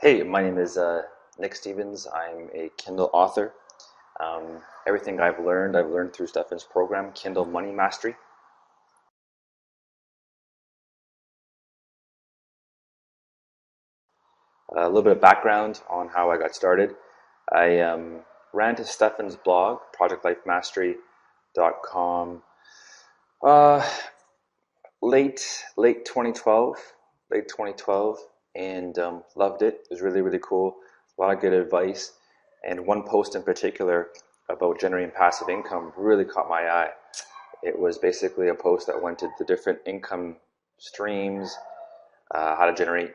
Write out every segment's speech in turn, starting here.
Hey, my name is Nick Stevens. I'm a Kindle author. Everything I've learned through Stefan's program, Kindle Money Mastery. A little bit of background on how I got started. I ran to Stefan's blog, projectlifemastery.com, uh, late 2012, late 2012, and loved it. It was really cool. A lot of good advice, and one post in particular about generating passive income really caught my eye. It was basically a post that went to the different income streams, how to generate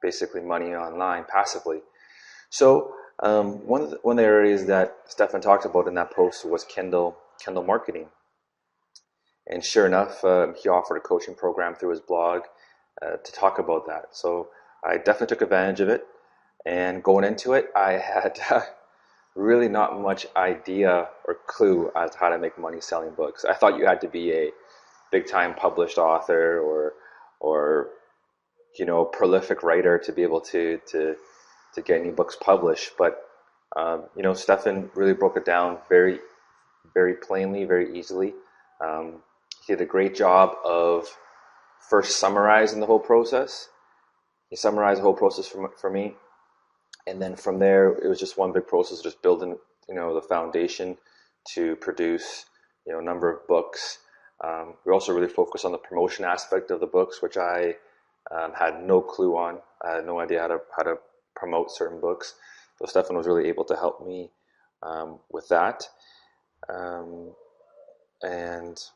basically money online passively. So one of the areas that Stefan talked about in that post was Kindle marketing. And sure enough, he offered a coaching program through his blog to talk about that. So I definitely took advantage of it. And going into it, I had really not much idea or clue as to how to make money selling books. I thought you had to be a big time published author or prolific writer to be able to get any books published. But Stefan really broke it down very plainly, very easily. He did a great job of first summarizing the whole process. He summarized the whole process for me, and then from there it was just one big process, just building the foundation to produce a number of books. We also really focused on the promotion aspect of the books, which I had no clue on. I had no idea how to promote certain books. So Stefan was really able to help me with that. And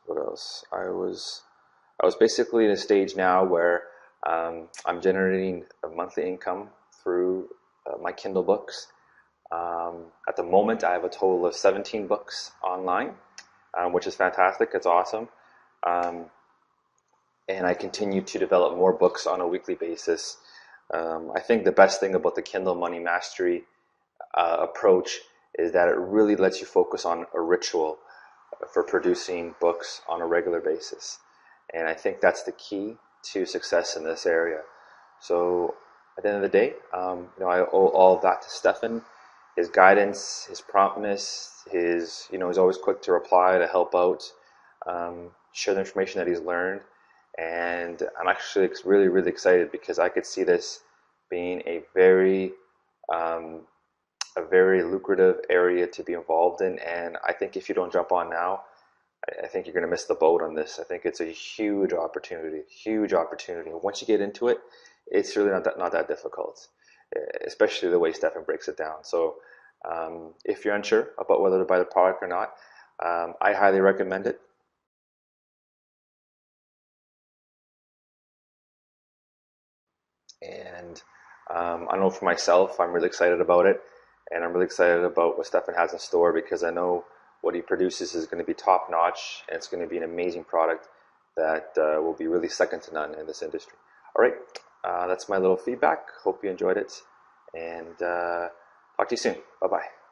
what else? I was basically in a stage now where I'm generating a monthly income through my Kindle books. At the moment, I have a total of 17 books online, which is fantastic. It's awesome. Um, and I continue to develop more books on a weekly basis. I think the best thing about the Kindle Money Mastery approach is that it really lets you focus on a ritual for producing books on a regular basis. And I think that's the key to success in this area. So at the end of the day, I owe all of that to Stefan, his guidance, his promptness, he's always quick to reply, to help out, share the information that he's learned. And I'm actually really excited because I could see this being um, a very lucrative area to be involved in. And I think if you don't jump on now, I think you're going to miss the boat on this. I think it's a huge opportunity, huge opportunity. Once you get into it, it's really not that difficult, especially the way Stefan breaks it down. So if you're unsure about whether to buy the product or not, I highly recommend it. And I know for myself, I'm really excited about it. And I'm really excited about what Stefan has in store because I know what he produces is going to be top notch and it's going to be an amazing product that will be really second to none in this industry. All right, that's my little feedback. Hope you enjoyed it and talk to you soon. Bye bye.